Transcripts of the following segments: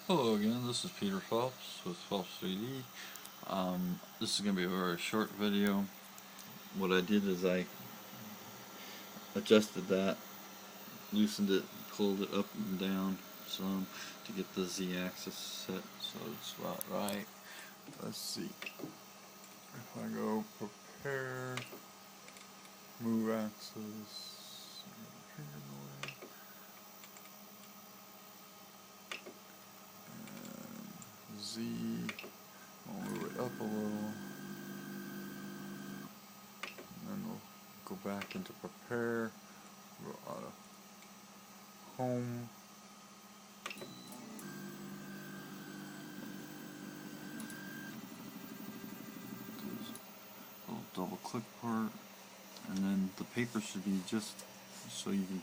Hello again, this is Peter Phelps with Phelps 3D. This is going to be a very short video. What I did is I adjusted that, loosened it, pulled it up and down some to get the Z-axis set so it's about right. Let's see. If I go prepare, move axis, Z, I'll move it up a little, and then we'll go back into prepare, go out of home, little double click part, and then the paper should be just so you can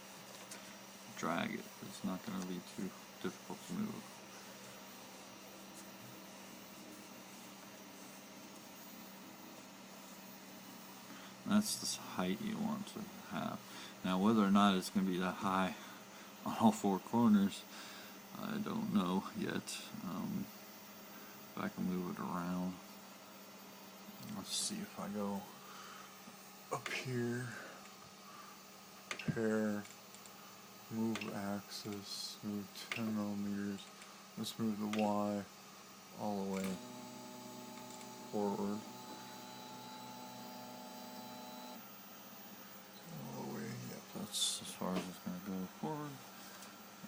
drag it. It's not going to be too difficult to move. That's the height you want to have. Now whether or not it's going to be that high on all four corners, I don't know yet. If I can move it around. Let's see if I go up here, prepare, move axis, move 10 millimeters. Let's move the Y all the way forward. That's as far as it's going to go forward,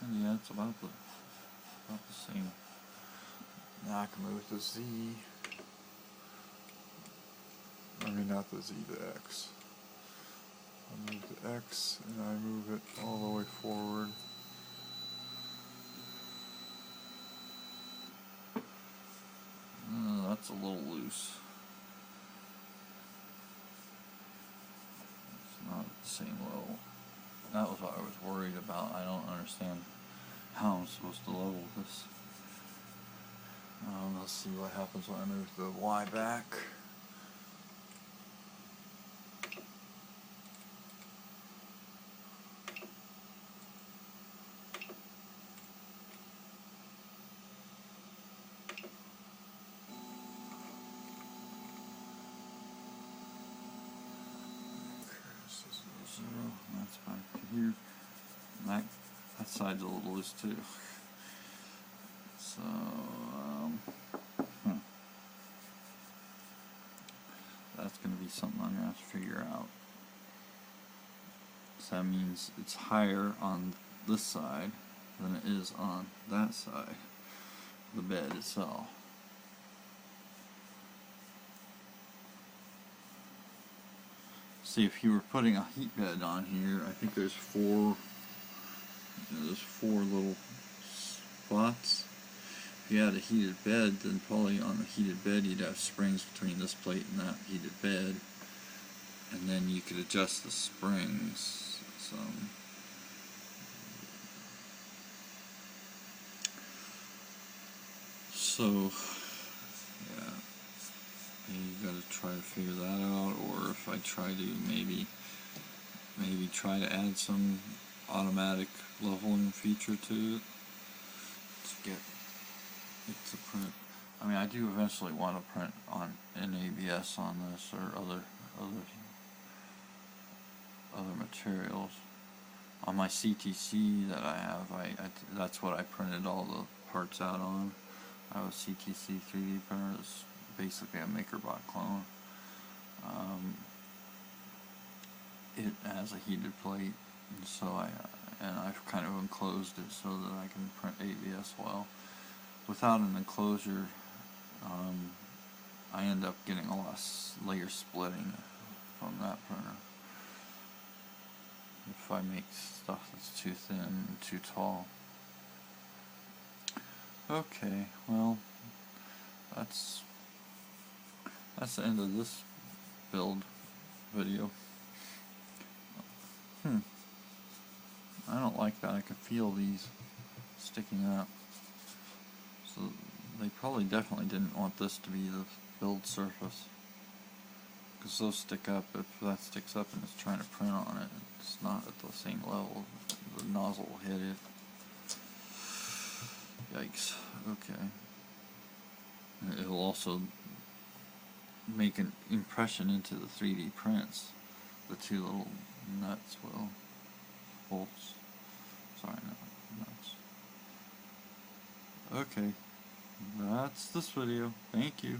and yeah, it's about the same. Now I can move the Z. I mean, not the Z, the X. I move the X, and I move it all the way forward. That's a little loose. It's not at the same level. That was what I was worried about. I don't understand how I'm supposed to level this. Let's see what happens when I move the Y back. That's back to here. That side's a little loose too. So, that's going to be something I'm going to have to figure out. So that means it's higher on this side than it is on that side, the bed itself. See, if you were putting a heat bed on here, I think there's four little spots. If you had a heated bed, then probably on the heated bed you'd have springs between this plate and that heated bed, and then you could adjust the springs some. So, yeah. You gotta try to figure that out, or if I try to maybe try to add some automatic leveling feature to it to get it to print. I mean, I do eventually want to print on in ABS on this or other materials. On my CTC that I have, that's what I printed all the parts out on. I have a CTC 3D printer. It's basically a MakerBot clone. It has a heated plate, and so I've kind of enclosed it so that I can print ABS well. Without an enclosure, I end up getting a lot of layer splitting from that printer. If I make stuff that's too thin and too tall. Okay, well, that's the end of this build video. I don't like that. I can feel these sticking up. So they probably definitely didn't want this to be the build surface, because those stick up. If that sticks up and it's trying to print on it, it's not at the same level. The nozzle will hit it. Yikes. Okay. It'll also make an impression into the 3D prints. The two little nuts will. Bolts. Sorry, not nuts. Okay. That's this video. Thank you.